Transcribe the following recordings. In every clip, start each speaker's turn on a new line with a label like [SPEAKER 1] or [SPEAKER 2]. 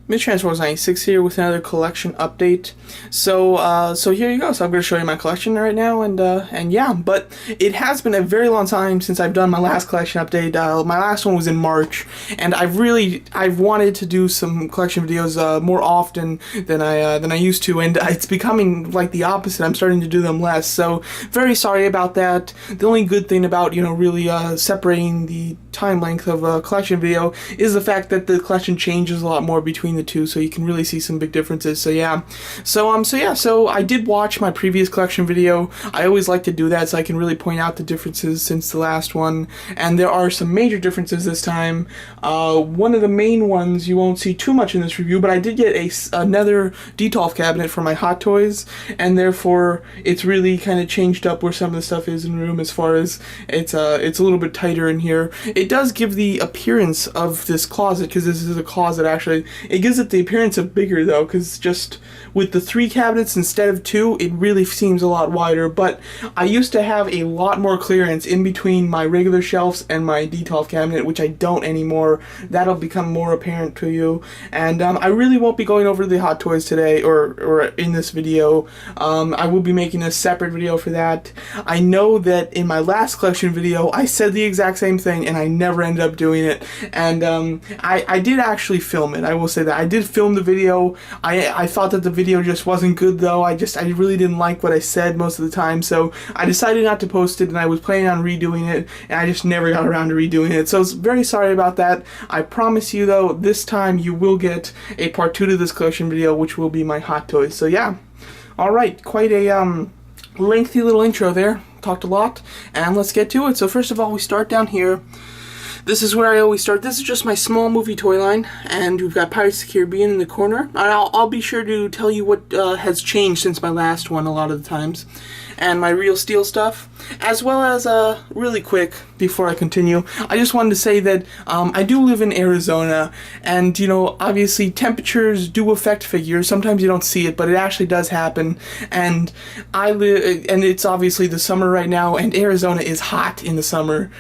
[SPEAKER 1] Mistransformers 96 here with another collection update. So here you go. So I'm going to show you my collection right now, and yeah. But it has been a very long time since I've done my last collection update. My last one was in March, and I've wanted to do some collection videos more often than I used to, and it's becoming like the opposite. I'm starting to do them less. So very sorry about that. The only good thing about really separating the time length of a collection video is the fact that the collection changes a lot more between the two, so you can really see some big differences. So yeah, so I did watch my previous collection video. I always like to do that so I can really point out the differences since the last one, and there are some major differences this time. One of the main ones you won't see too much in this review, but I did get another Detolf cabinet for my Hot Toys, and therefore it's really kind of changed up where some of the stuff is in the room, as far as it's a little bit tighter in here. It does give the appearance of this closet, because this is a closet actually. It gives it the appearance of bigger though, because just with the 3 cabinets instead of 2, it really seems a lot wider. But I used to have a lot more clearance in between my regular shelves and my Detolf cabinet, which I don't anymore. That'll become more apparent to you. And I really won't be going over the Hot Toys today, or in this video. I will be making a separate video for that. I know that in my last collection video I said the exact same thing and I never ended up doing it. And I did actually film it. I will say that I did film the video. I thought that the video just wasn't good though. I really didn't like what I said most of the time, so I decided not to post it, and I was planning on redoing it, and I just never got around to redoing it. So I was very sorry about that. I promise you though, this time you will get a part 2 to this collection video, which will be my Hot Toys. So yeah. Alright, quite a lengthy little intro there. Talked a lot, and let's get to it. So first of all, we start down here. This is where I always start. This is just my small movie toy line, and we've got Pirates of the Caribbean in the corner. And I'll be sure to tell you what has changed since my last one a lot of the times, and my Real Steel stuff, as well as really quick before I continue, I just wanted to say that I do live in Arizona, and obviously temperatures do affect figures. Sometimes you don't see it, but it actually does happen. And and it's obviously the summer right now, and Arizona is hot in the summer.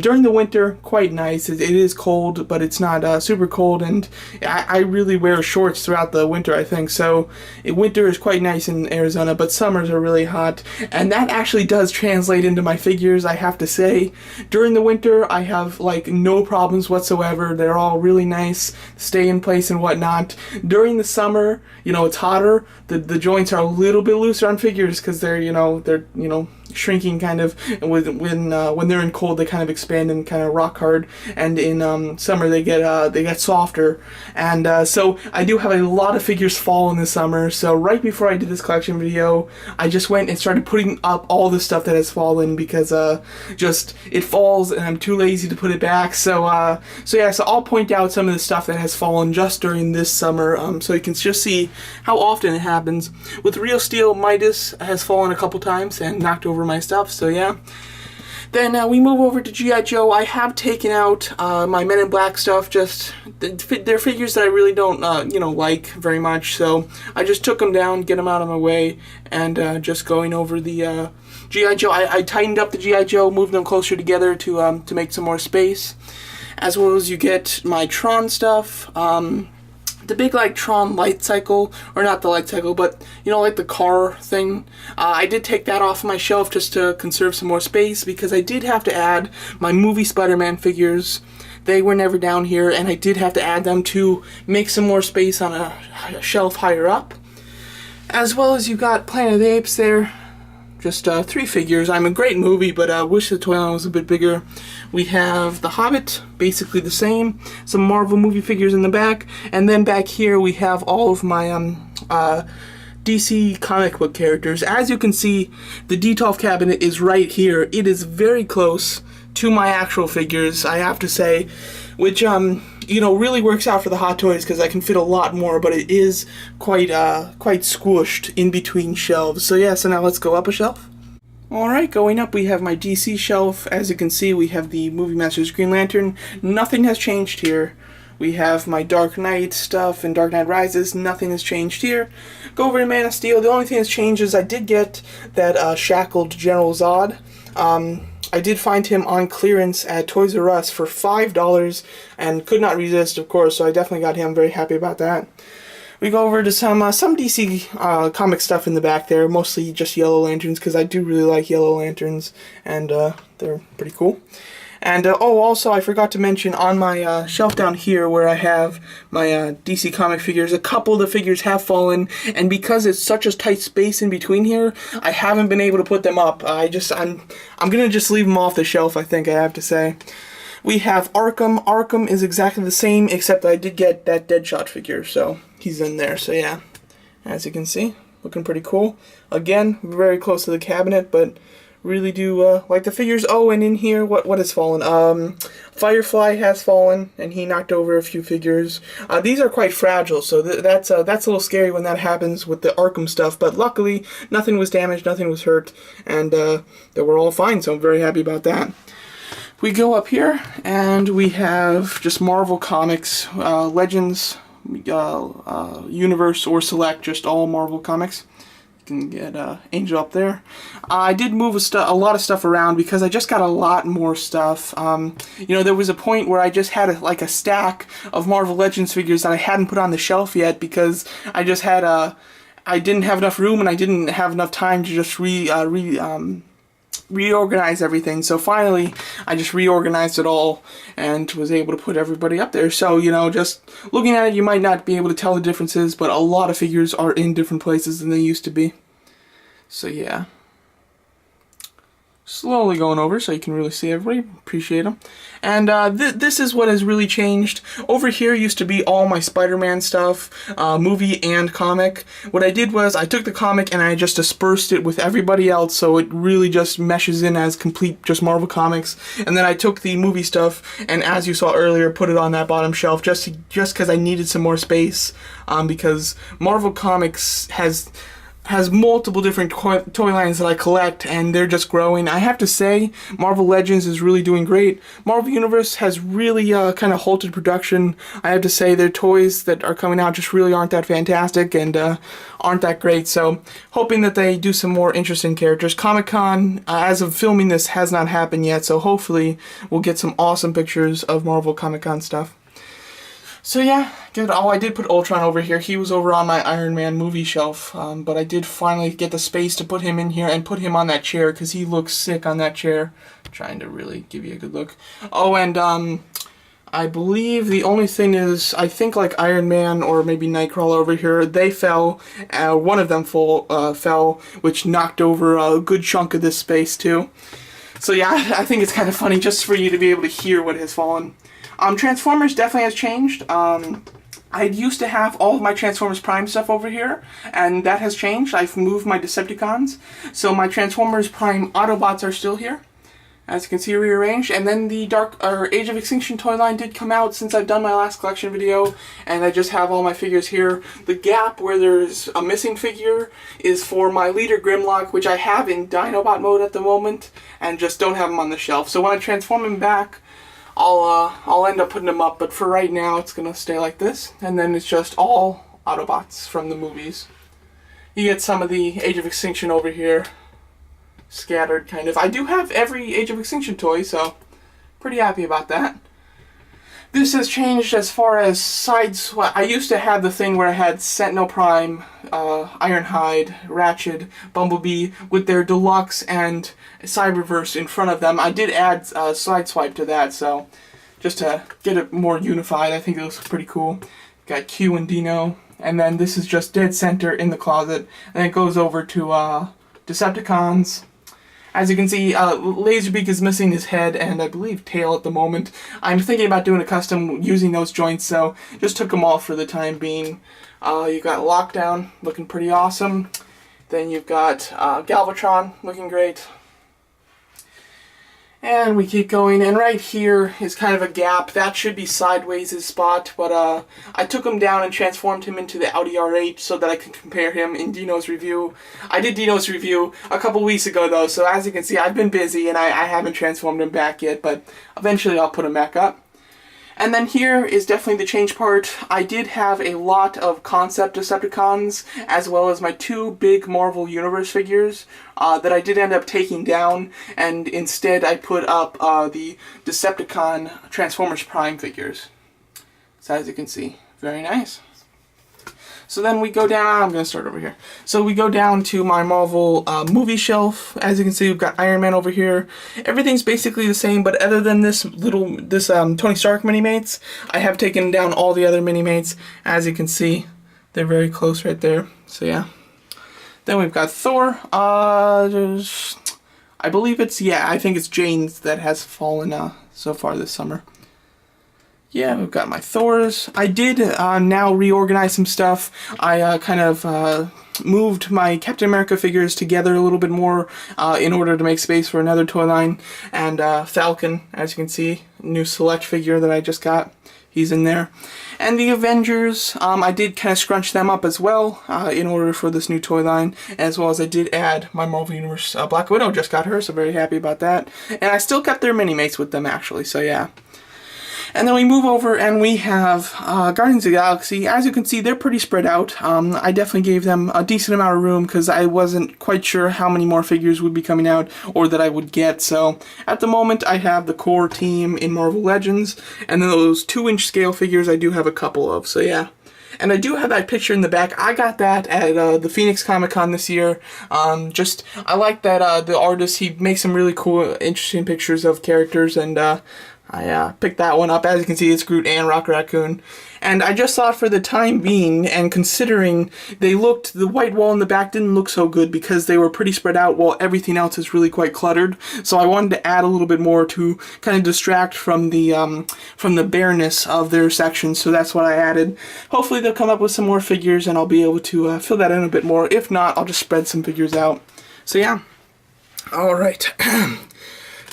[SPEAKER 1] During the winter, quite nice. It is cold, but it's not super cold, and I really wear shorts throughout the winter, I think. So winter is quite nice in Arizona, but summers are really hot, and that actually does translate into my figures, I have to say. During the winter, I have no problems whatsoever. They're all really nice, stay in place and whatnot. During the summer, it's hotter. The joints are a little bit looser on figures because they're shrinking kind of. And when they're in cold, they kind of expand and kind of rock hard. And in summer, they get softer. And so I do have a lot of figures fall in the summer. So right before I did this collection video, I just went and started putting up all the stuff that has fallen, because just it falls and I'm too lazy to put it back. So yeah, so I'll point out some of the stuff that has fallen just during this summer, so you can just see how often it happens. With Real Steel, Midas has fallen a couple times and knocked over my stuff, so yeah. Then we move over to G.I. Joe. I have taken out my Men in Black stuff. Just they're figures that I really don't like very much, so I just took them down, get them out of my way, and just going over the G.I. Joe. I tightened up the G.I. Joe, moved them closer together to make some more space, as well as you get my Tron stuff. The big Tron light cycle, or not the light cycle, but the car thing. I did take that off my shelf just to conserve some more space, because I did have to add my movie Spider-Man figures. They were never down here, and I did have to add them to make some more space on a shelf higher up. As well as you got Planet of the Apes there. Just 3 figures. I'm a great movie, but I wish the toy line was a bit bigger. We have The Hobbit, basically the same. Some Marvel movie figures in the back. And then back here we have all of my DC comic book characters. As you can see, the Detolf cabinet is right here. It is very close to my actual figures, I have to say, which really works out for the Hot Toys, because I can fit a lot more, but it is quite squished in between shelves. So yeah, so now let's go up a shelf. Alright, going up we have my DC shelf. As you can see, we have the Movie Masters Green Lantern. Nothing has changed here. We have my Dark Knight stuff and Dark Knight Rises. Nothing has changed here. Go over to Man of Steel. The only thing that's changed is I did get that shackled General Zod. I did find him on clearance at Toys R Us for $5 and could not resist, of course, so I definitely got him. Very happy about that. We go over to some DC comic stuff in the back there, mostly just Yellow Lanterns, because I do really like Yellow Lanterns, and they're pretty cool. And, oh, also, I forgot to mention on my shelf down here where I have my DC comic figures, a couple of the figures have fallen, and because it's such a tight space in between here, I haven't been able to put them up. I'm gonna just leave them off the shelf, I think I have to say. We have Arkham. Arkham is exactly the same, except I did get that Deadshot figure, so he's in there, so yeah. As you can see, looking pretty cool. Again, very close to the cabinet, but really do like the figures. Oh, and in here, what has fallen? Firefly has fallen, and he knocked over a few figures. These are quite fragile, so that's a little scary when that happens with the Arkham stuff. But luckily, nothing was damaged, nothing was hurt, and they were all fine. So I'm very happy about that. We go up here, and we have just Marvel Comics, Legends, Universe, or Select, just all Marvel Comics. Can get Angel up there. I did move a lot of stuff around because I just got a lot more stuff. You know, there was a point where I just had like a stack of Marvel Legends figures that I hadn't put on the shelf yet because I just had I didn't have enough room and I didn't have enough time to just reorganize everything. So finally I just reorganized it all and was able to put everybody up there. So, you know, just looking at it, you might not be able to tell the differences, but a lot of figures are in different places than they used to be. So yeah, slowly going over so you can really see everybody. Appreciate them. And this is what has really changed. Over here used to be all my Spider-Man stuff, movie and comic. What I did was I took the comic and I just dispersed it with everybody else so it really just meshes in as complete just Marvel Comics. And then I took the movie stuff and, as you saw earlier, put it on that bottom shelf just because I needed some more space, because Marvel Comics has multiple different toy lines that I collect, and they're just growing. I have to say, Marvel Legends is really doing great. Marvel Universe has really kind of halted production. I have to say, their toys that are coming out just really aren't that fantastic and aren't that great. So, hoping that they do some more interesting characters. Comic-Con, as of filming this, has not happened yet, so hopefully we'll get some awesome pictures of Marvel Comic-Con stuff. So yeah, good. Oh, I did put Ultron over here. He was over on my Iron Man movie shelf, but I did finally get the space to put him in here and put him on that chair because he looks sick on that chair. Trying to really give you a good look. Oh, and I believe the only thing is, I think like Iron Man or maybe Nightcrawler over here, they fell. One of them fell, which knocked over a good chunk of this space too. So yeah, I think it's kind of funny just for you to be able to hear what has fallen. Transformers definitely has changed. I used to have all of my Transformers Prime stuff over here, and that has changed. I've moved my Decepticons, so my Transformers Prime Autobots are still here, as you can see, rearranged. And then the Age of Extinction toy line did come out since I've done my last collection video, and I just have all my figures here. The gap where there's a missing figure is for my Leader Grimlock, which I have in Dinobot mode at the moment, and just don't have him on the shelf. So when I transform him back, I'll end up putting them up, but for right now it's gonna stay like this, and then it's just all Autobots from the movies. You get some of the Age of Extinction over here, scattered kind of. I do have every Age of Extinction toy, so pretty happy about that. This has changed as far as sides. I used to have the thing where I had Sentinel Prime, Ironhide, Ratchet, Bumblebee with their Deluxe and Cyberverse in front of them. I did add Sideswipe to that, so just to get it more unified. I think it looks pretty cool. Got Q and Dino, and then this is just dead center in the closet, and it goes over to Decepticons. As you can see, Laserbeak is missing his head and I believe tail at the moment. I'm thinking about doing a custom using those joints, so just took them off for the time being. You've got Lockdown looking pretty awesome. Then you've got Galvatron looking great. And we keep going, and right here is kind of a gap. That should be Sideways' spot, but I took him down and transformed him into the Audi R8 so that I can compare him in Dino's review. I did Dino's review a couple weeks ago though, so as you can see, I've been busy and I haven't transformed him back yet, but eventually I'll put him back up. And then here is definitely the change part. I did have a lot of concept Decepticons, as well as my 2 big Marvel Universe figures that I did end up taking down, and instead I put up the Decepticon Transformers Prime figures. So as you can see, very nice. So then we go down, I'm going to start over here. So we go down to my Marvel movie shelf. As you can see, we've got Iron Man over here. Everything's basically the same, but other than this Tony Stark mini-mates, I have taken down all the other mini-mates. As you can see, they're very close right there. So yeah. Then we've got Thor. I believe it's, I think it's Jane's that has fallen so far this summer. Yeah, we've got my Thors. I did now reorganize some stuff. I kind of moved my Captain America figures together a little bit more in order to make space for another toy line. And Falcon, as you can see, new select figure that I just got. He's in there. And the Avengers, I did kind of scrunch them up as well in order for this new toy line, as well as I did add my Marvel Universe Black Widow. Just got her, so very happy about that. And I still kept their mini-mates with them, actually, so yeah. And then we move over and we have Guardians of the Galaxy. As you can see, they're pretty spread out. I definitely gave them a decent amount of room because I wasn't quite sure how many more figures would be coming out or that I would get. So at the moment, I have the core team in Marvel Legends, and then those 2-inch scale figures I do have a couple of. So yeah. And I do have that picture in the back. I got that at the Phoenix Comic Con this year. I like that the artist, he makes some really cool, interesting pictures of characters, and I picked that one up. As you can see, it's Groot and Rocket Raccoon. And I just thought for the time being, and considering the white wall in the back didn't look so good because they were pretty spread out while everything else is really quite cluttered. So I wanted to add a little bit more to kind of distract from the bareness of their sections. So that's what I added. Hopefully they'll come up with some more figures and I'll be able to fill that in a bit more. If not, I'll just spread some figures out. So yeah. Alright.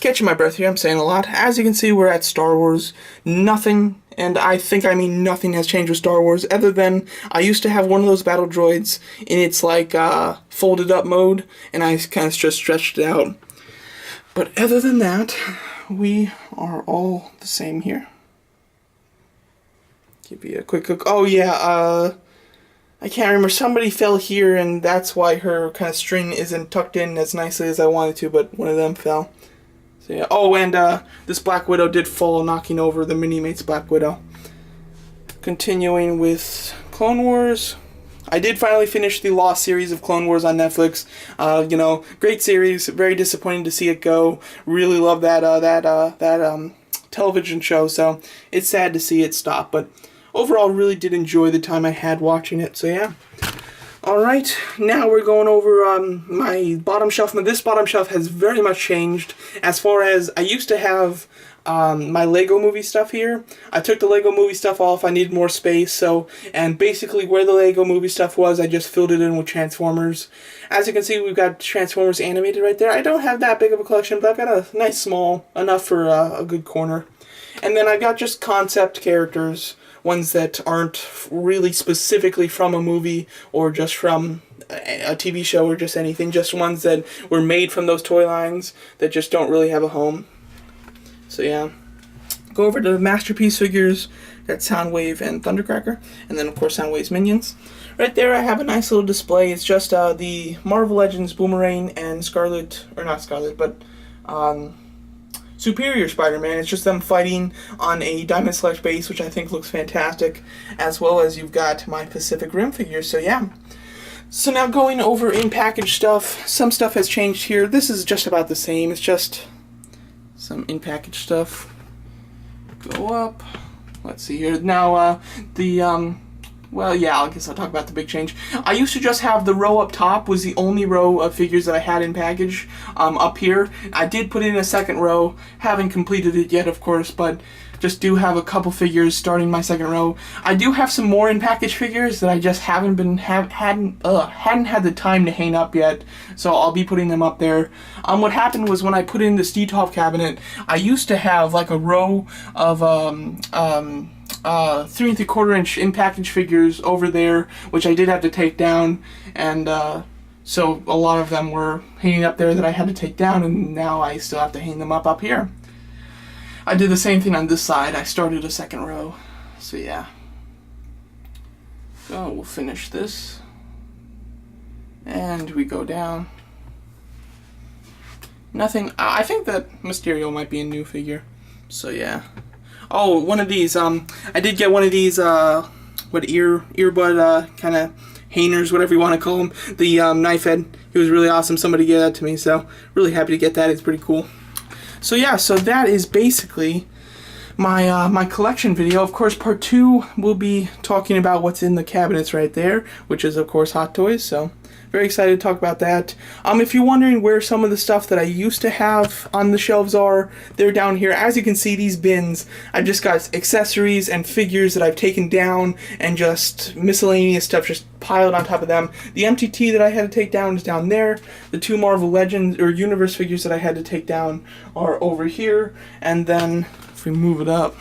[SPEAKER 1] Catching my breath here, I'm saying a lot. As you can see, we're at Star Wars. Nothing, and I mean nothing has changed with Star Wars, other than I used to have one of those battle droids in its like folded up mode, and I kind of just stretched it out. But other than that, we are all the same here. Give you a quick look. Oh yeah, I can't remember. Somebody fell here, and that's why her kind of string isn't tucked in as nicely as I wanted to, but one of them fell. So yeah. Oh, and this Black Widow did fall, knocking over the Mini-Mates Black Widow. Continuing with Clone Wars. I did finally finish the Lost series of Clone Wars on Netflix. You know, great series. Very disappointing to see it go. Really love that television show. So it's sad to see it stop. But overall, really did enjoy the time I had watching it. So yeah. Alright, now we're going over my bottom shelf. Now this bottom shelf has very much changed. As far as, I used to have my Lego Movie stuff here. I took the Lego Movie stuff off, I needed more space, and basically where the Lego Movie stuff was, I just filled it in with Transformers. As you can see, we've got Transformers animated right there. I don't have that big of a collection, but I've got a nice small, enough for a good corner. And then I've got just concept characters, ones that aren't really specifically from a movie or just from a TV show or just anything, just ones that were made from those toy lines that just don't really have a home. So yeah. Go over to the Masterpiece figures, got Soundwave and Thundercracker, and then of course Soundwave's minions. Right there I have a nice little display. It's just the Marvel Legends Boomerang and Superior Spider-Man. It's just them fighting on a Diamond Select base, which I think looks fantastic, as well as you've got my Pacific Rim figures, so yeah. So now going over in-package stuff, some stuff has changed here. This is just about the same, it's just some in-package stuff. Go up, let's see here. Now, well, yeah, I guess I'll talk about the big change. I used to just have the row up top was the only row of figures that I had in package up here. I did put in a second row, haven't completed it yet, of course, but just do have a couple figures starting my second row. I do have some more in package figures that I just hadn't had the time to hang up yet, so I'll be putting them up there. What happened was when I put in the Steve-Top cabinet, I used to have like a row of 3 3/4 inch in-package figures over there, which I did have to take down, and so a lot of them were hanging up there that I had to take down, and now I still have to hang them up here. I did the same thing on this side. I started a second row. So yeah. So we'll finish this. And we go down. Nothing. I think that Mysterio might be a new figure. So yeah. Oh, one of these. I did get one of these. Earbud kind of hangers, whatever you want to call them. The knife head. It was really awesome. Somebody gave that to me, so really happy to get that. It's pretty cool. So yeah, so that is basically my my collection video. Of course, part 2 will be talking about what's in the cabinets right there, which is of course Hot Toys. So very excited to talk about that. If you're wondering where some of the stuff that I used to have on the shelves are, they're down here. As you can see, these bins, I've just got accessories and figures that I've taken down and just miscellaneous stuff just piled on top of them. The MTT that I had to take down is down there. The 2 Marvel Legends or Universe figures that I had to take down are over here. And then if we move it up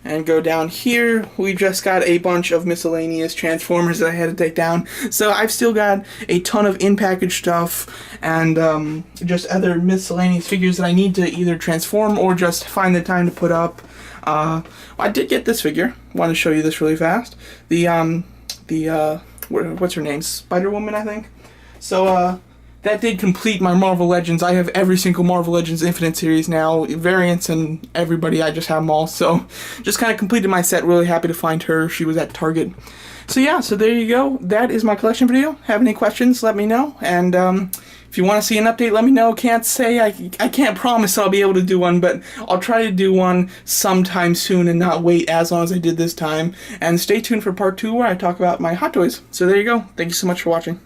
[SPEAKER 1] and go down here, we just got a bunch of miscellaneous Transformers that I had to take down. So I've still got a ton of in-package stuff and just other miscellaneous figures that I need to either transform or just find the time to put up. I did get this figure. Want to show you this really fast. What's her name? Spider-Woman, I think. So that did complete my Marvel Legends. I have every single Marvel Legends Infinite series now, variants and everybody. I just have them all. So just kind of completed my set. Really happy to find her. She was at Target. So yeah, so there you go. That is my collection video. Have any questions, let me know. And if you want to see an update, let me know. Can't say, I can't promise I'll be able to do one, but I'll try to do one sometime soon and not wait as long as I did this time. And stay tuned for part 2 where I talk about my Hot Toys. So there you go. Thank you so much for watching.